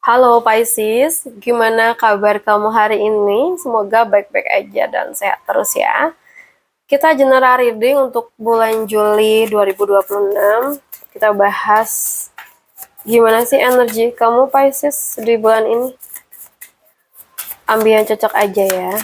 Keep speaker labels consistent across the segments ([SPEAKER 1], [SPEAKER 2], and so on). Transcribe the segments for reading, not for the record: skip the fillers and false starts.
[SPEAKER 1] Halo Pisces, gimana kabar kamu hari ini? Semoga baik-baik aja dan sehat terus ya. Kita general reading untuk bulan Juli 2026. Kita bahas gimana sih energi kamu Pisces di bulan ini. Ambil yang cocok aja ya.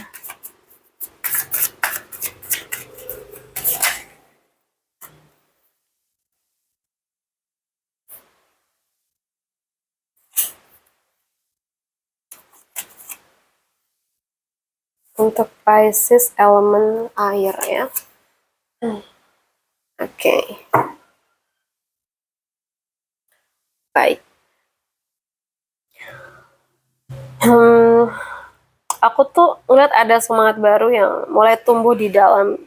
[SPEAKER 1] Untuk Pisces elemen air ya. Oke. Baik. Aku tuh ngeliat ada semangat baru yang mulai tumbuh di dalam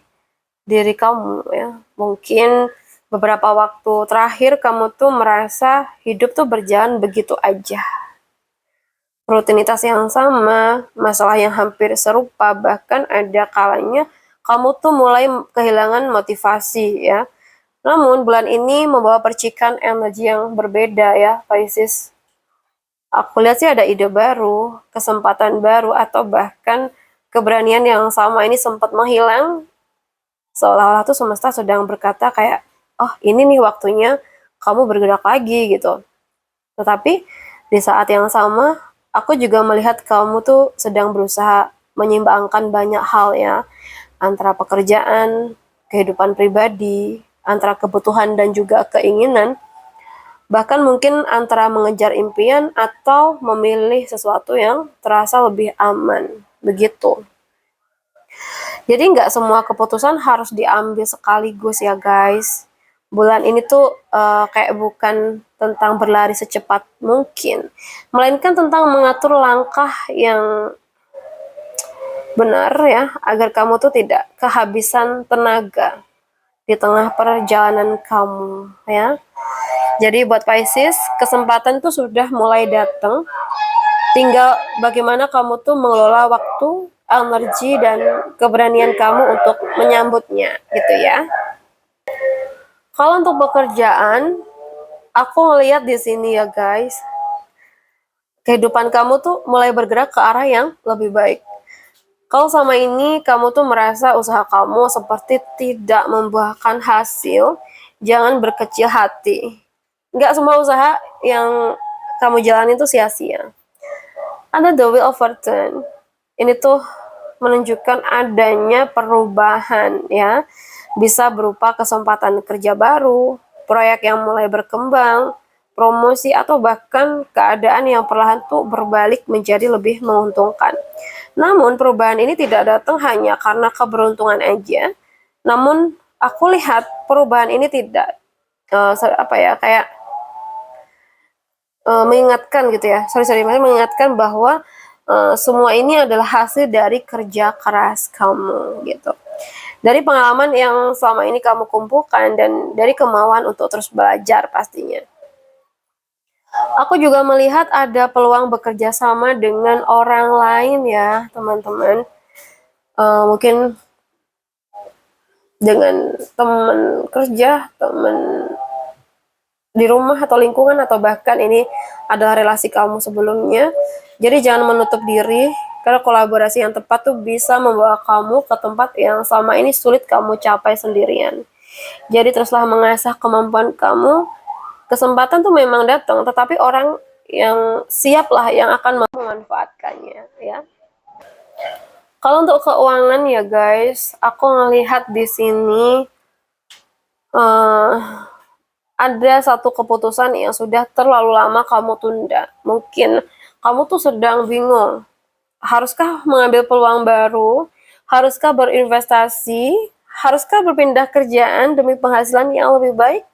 [SPEAKER 1] diri kamu ya. Mungkin beberapa waktu terakhir kamu tuh merasa hidup tuh berjalan begitu aja. Rutinitas yang sama, masalah yang hampir serupa, bahkan ada kalanya kamu tuh mulai kehilangan motivasi ya. Namun bulan ini membawa percikan energi yang berbeda ya, Pisces. Aku lihat sih ada ide baru, kesempatan baru, atau bahkan keberanian yang sama ini sempat menghilang. Seolah-olah tuh semesta sedang berkata kayak, oh ini nih waktunya kamu bergerak lagi gitu. Tetapi di saat yang sama, aku juga melihat kamu tuh sedang berusaha menyeimbangkan banyak hal ya, antara pekerjaan, kehidupan pribadi, antara kebutuhan dan juga keinginan, bahkan mungkin antara mengejar impian atau memilih sesuatu yang terasa lebih aman, begitu. Jadi nggak semua keputusan harus diambil sekaligus ya guys. Bulan ini tuh kayak bukan tentang berlari secepat mungkin, melainkan tentang mengatur langkah yang benar ya, agar kamu tuh tidak kehabisan tenaga di tengah perjalanan kamu ya. Jadi buat Pisces, kesempatan tuh sudah mulai datang. Tinggal bagaimana kamu tuh mengelola waktu, energi, dan keberanian kamu untuk menyambutnya gitu ya. Kalau untuk pekerjaan, aku ngeliat di sini ya guys, kehidupan kamu tuh mulai bergerak ke arah yang lebih baik. Kalau sama ini kamu tuh merasa usaha kamu seperti tidak membuahkan hasil, jangan berkecil hati. Nggak semua usaha yang kamu jalani tuh sia-sia. Ada the wheel of fortune. Ini tuh menunjukkan adanya perubahan ya. Bisa berupa kesempatan kerja baru, proyek yang mulai berkembang, promosi, atau bahkan keadaan yang perlahan tuh berbalik menjadi lebih menguntungkan. Namun perubahan ini tidak datang hanya karena keberuntungan aja. Namun aku lihat perubahan ini tidak kayak mengingatkan gitu ya, mengingatkan bahwa semua ini adalah hasil dari kerja keras kamu gitu. Dari pengalaman yang selama ini kamu kumpulkan dan dari kemauan untuk terus belajar pastinya. Aku juga melihat ada peluang bekerja sama dengan orang lain ya teman-teman. Mungkin dengan teman kerja, teman di rumah atau lingkungan, atau bahkan ini adalah relasi kamu sebelumnya. Jadi jangan menutup diri, karena kolaborasi yang tepat tuh bisa membawa kamu ke tempat yang selama ini sulit kamu capai sendirian. Jadi teruslah mengasah kemampuan kamu. Kesempatan tuh memang datang, tetapi orang yang siaplah yang akan memanfaatkannya ya. Kalau untuk keuangan ya guys, aku ngelihat di sini ada satu keputusan yang sudah terlalu lama kamu tunda. Mungkin kamu tuh sedang bingung. Haruskah mengambil peluang baru? Haruskah berinvestasi? Haruskah berpindah kerjaan demi penghasilan yang lebih baik?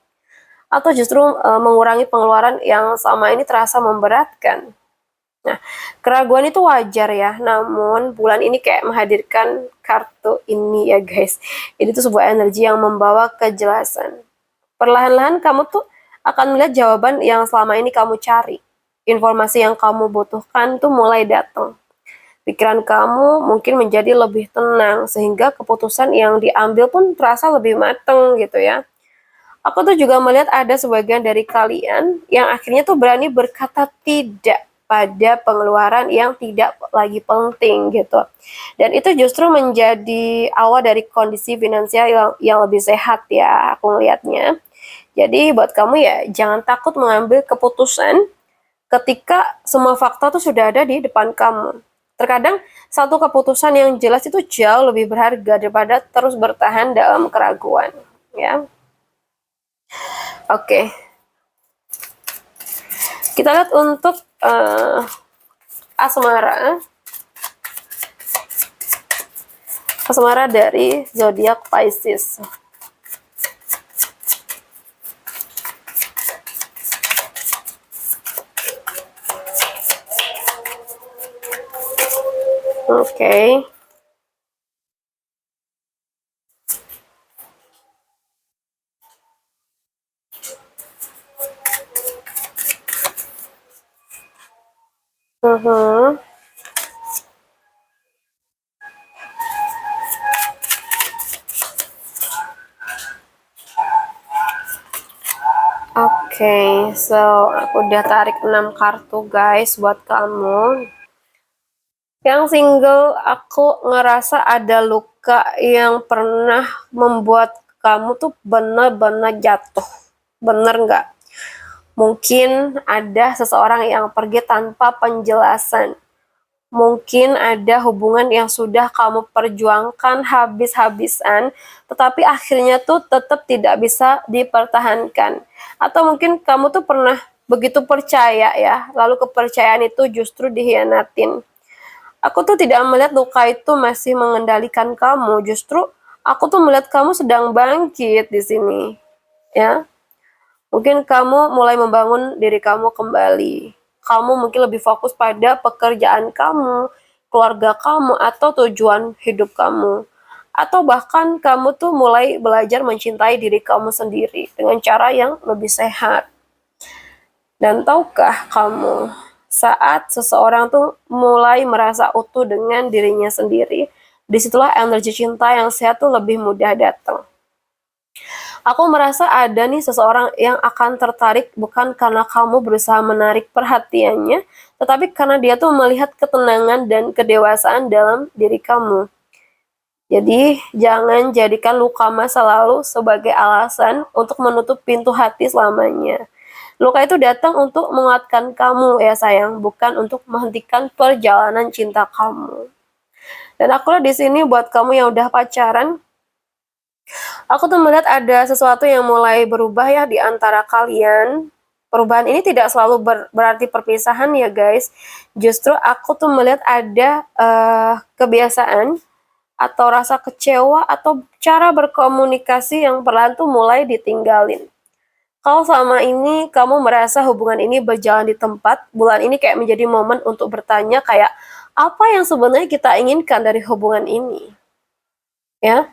[SPEAKER 1] Atau justru mengurangi pengeluaran yang selama ini terasa memberatkan? Nah, keraguan itu wajar ya. Namun bulan ini kayak menghadirkan kartu ini ya guys. Ini tuh sebuah energi yang membawa kejelasan. Perlahan-lahan kamu tuh akan melihat jawaban yang selama ini kamu cari. Informasi yang kamu butuhkan tuh mulai datang. Pikiran kamu mungkin menjadi lebih tenang, sehingga keputusan yang diambil pun terasa lebih matang gitu ya. Aku tuh juga melihat ada sebagian dari kalian yang akhirnya tuh berani berkata tidak daripada pengeluaran yang tidak lagi penting gitu. Dan itu justru menjadi awal dari kondisi finansial yang lebih sehat ya, aku melihatnya. Jadi buat kamu ya, jangan takut mengambil keputusan ketika semua fakta tuh sudah ada di depan kamu. Terkadang satu keputusan yang jelas itu jauh lebih berharga daripada terus bertahan dalam keraguan, ya. Oke. Kita lihat untuk asmara. Asmara dari zodiak Pisces. Oke. Oke, so aku udah tarik 6 kartu guys buat kamu. Yang single, aku ngerasa ada luka yang pernah membuat kamu tuh bener-bener jatuh. Bener nggak? Mungkin ada seseorang yang pergi tanpa penjelasan. Mungkin ada hubungan yang sudah kamu perjuangkan habis-habisan, tetapi akhirnya tuh tetap tidak bisa dipertahankan. Atau mungkin kamu tuh pernah begitu percaya ya, lalu kepercayaan itu justru dikhianatin. Aku tuh tidak melihat luka itu masih mengendalikan kamu, justru aku tuh melihat kamu sedang bangkit di sini, ya. Mungkin kamu mulai membangun diri kamu kembali. Kamu mungkin lebih fokus pada pekerjaan kamu, keluarga kamu, atau tujuan hidup kamu. Atau bahkan kamu tuh mulai belajar mencintai diri kamu sendiri dengan cara yang lebih sehat. Dan tahukah kamu, saat seseorang tuh mulai merasa utuh dengan dirinya sendiri, disitulah energi cinta yang sehat tuh lebih mudah datang. Aku merasa ada nih seseorang yang akan tertarik bukan karena kamu berusaha menarik perhatiannya, tetapi karena dia tuh melihat ketenangan dan kedewasaan dalam diri kamu. Jadi, jangan jadikan luka masa lalu sebagai alasan untuk menutup pintu hati selamanya. Luka itu datang untuk menguatkan kamu ya sayang, bukan untuk menghentikan perjalanan cinta kamu. Dan aku lihat di sini buat kamu yang udah pacaran, aku tuh melihat ada sesuatu yang mulai berubah ya di antara kalian. Perubahan ini tidak selalu berarti perpisahan ya guys. Justru aku tuh melihat ada kebiasaan atau rasa kecewa atau cara berkomunikasi yang perlahan tuh mulai ditinggalin. Kalau selama ini kamu merasa hubungan ini berjalan di tempat, bulan ini kayak menjadi momen untuk bertanya kayak apa yang sebenarnya kita inginkan dari hubungan ini. Ya,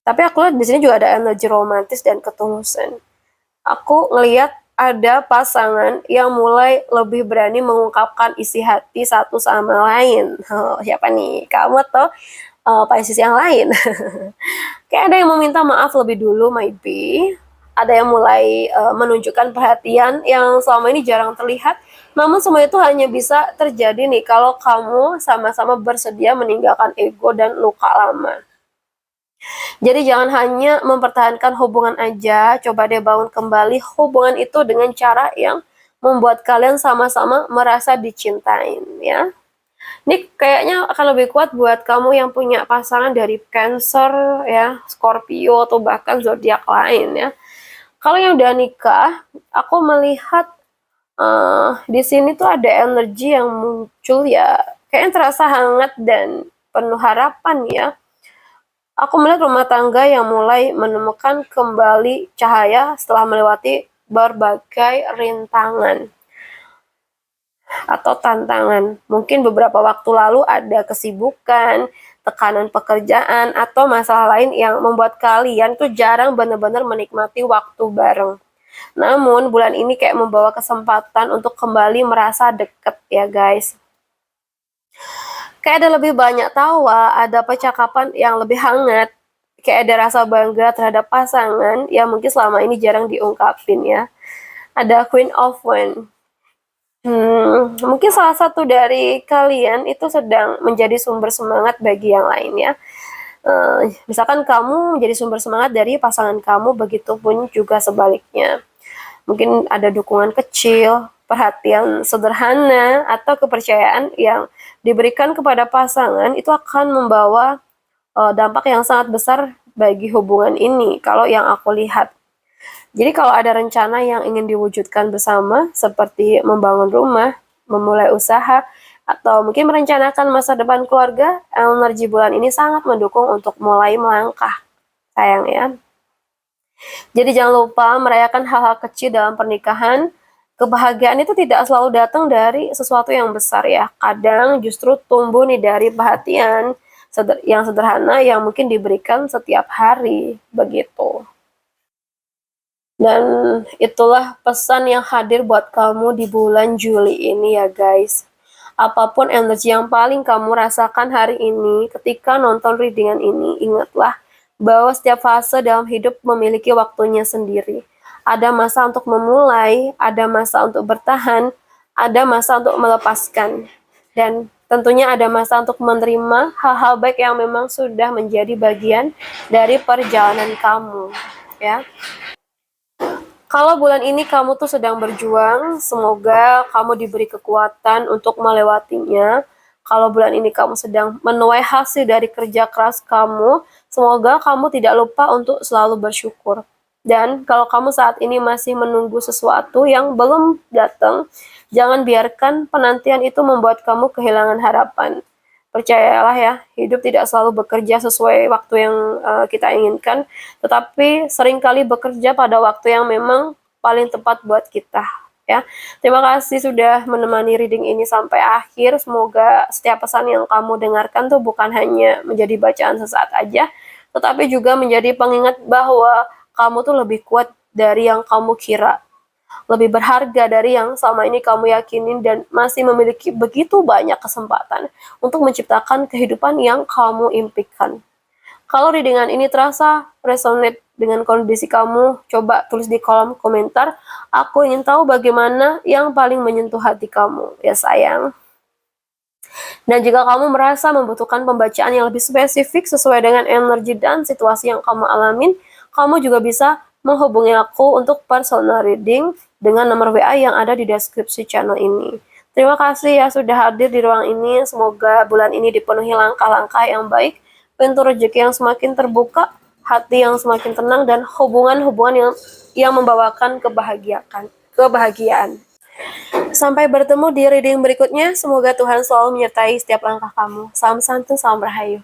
[SPEAKER 1] tapi aku lihat di sini juga ada energi romantis dan ketulusan. Aku ngelihat ada pasangan yang mulai lebih berani mengungkapkan isi hati satu sama lain. Oh, siapa nih? Kamu atau Pisces yang lain? Kayak ada yang meminta maaf lebih dulu, might be. Ada yang mulai menunjukkan perhatian yang selama ini jarang terlihat. Namun semua itu hanya bisa terjadi nih kalau kamu sama-sama bersedia meninggalkan ego dan luka lama. Jadi jangan hanya mempertahankan hubungan aja, coba deh bangun kembali hubungan itu dengan cara yang membuat kalian sama-sama merasa dicintain ya. Ini kayaknya akan lebih kuat buat kamu yang punya pasangan dari Cancer ya, Scorpio atau bahkan zodiak lain ya. Kalau yang udah nikah, aku melihat di sini tuh ada energi yang muncul ya, kayaknya terasa hangat dan penuh harapan ya. Aku melihat rumah tangga yang mulai menemukan kembali cahaya setelah melewati berbagai rintangan atau tantangan. Mungkin beberapa waktu lalu ada kesibukan, tekanan pekerjaan, atau masalah lain yang membuat kalian tuh jarang benar-benar menikmati waktu bareng. Namun bulan ini kayak membawa kesempatan untuk kembali merasa deket ya guys. Kayak ada lebih banyak tawa, ada percakapan yang lebih hangat, kayak ada rasa bangga terhadap pasangan yang mungkin selama ini jarang diungkapin ya. Ada Queen of Wands. Mungkin salah satu dari kalian itu sedang menjadi sumber semangat bagi yang lain ya. Misalkan kamu menjadi sumber semangat dari pasangan kamu, begitupun juga sebaliknya. Mungkin ada dukungan kecil, perhatian sederhana, atau kepercayaan yang diberikan kepada pasangan itu akan membawa dampak yang sangat besar bagi hubungan ini kalau yang aku lihat. Jadi kalau ada rencana yang ingin diwujudkan bersama seperti membangun rumah, memulai usaha, atau mungkin merencanakan masa depan keluarga, energi bulan ini sangat mendukung untuk mulai melangkah. Sayang ya. Jadi jangan lupa merayakan hal-hal kecil dalam pernikahan. Kebahagiaan itu tidak selalu datang dari sesuatu yang besar ya. Kadang justru tumbuh nih dari perhatian yang sederhana yang mungkin diberikan setiap hari, begitu. Dan itulah pesan yang hadir buat kamu di bulan Juli ini ya guys. Apapun energi yang paling kamu rasakan hari ini ketika nonton readingan ini, ingatlah bahwa setiap fase dalam hidup memiliki waktunya sendiri. Ada masa untuk memulai, ada masa untuk bertahan, ada masa untuk melepaskan. Dan tentunya ada masa untuk menerima hal-hal baik yang memang sudah menjadi bagian dari perjalanan kamu, ya. Kalau bulan ini kamu tuh sedang berjuang, semoga kamu diberi kekuatan untuk melewatinya. Kalau bulan ini kamu sedang menuai hasil dari kerja keras kamu, semoga kamu tidak lupa untuk selalu bersyukur. Dan kalau kamu saat ini masih menunggu sesuatu yang belum datang, jangan biarkan penantian itu membuat kamu kehilangan harapan. Percayalah ya, hidup tidak selalu bekerja sesuai waktu yang kita inginkan, tetapi seringkali bekerja pada waktu yang memang paling tepat buat kita. Ya, terima kasih sudah menemani reading ini sampai akhir. Semoga setiap pesan yang kamu dengarkan tuh bukan hanya menjadi bacaan sesaat aja, tetapi juga menjadi pengingat bahwa kamu tuh lebih kuat dari yang kamu kira, lebih berharga dari yang selama ini kamu yakinin, dan masih memiliki begitu banyak kesempatan untuk menciptakan kehidupan yang kamu impikan. Kalau readingan ini terasa resonate dengan kondisi kamu, coba tulis di kolom komentar. Aku ingin tahu bagaimana yang paling menyentuh hati kamu, ya sayang. Dan jika kamu merasa membutuhkan pembacaan yang lebih spesifik sesuai dengan energi dan situasi yang kamu alamin, kamu juga bisa menghubungi aku untuk personal reading dengan nomor WA yang ada di deskripsi channel ini. Terima kasih ya sudah hadir di ruang ini. Semoga bulan ini dipenuhi langkah-langkah yang baik, pintu rezeki yang semakin terbuka, hati yang semakin tenang, dan hubungan-hubungan yang membawakan kebahagiaan. Sampai bertemu di reading berikutnya. Semoga Tuhan selalu menyertai setiap langkah kamu. Salam santun, salam rahayu.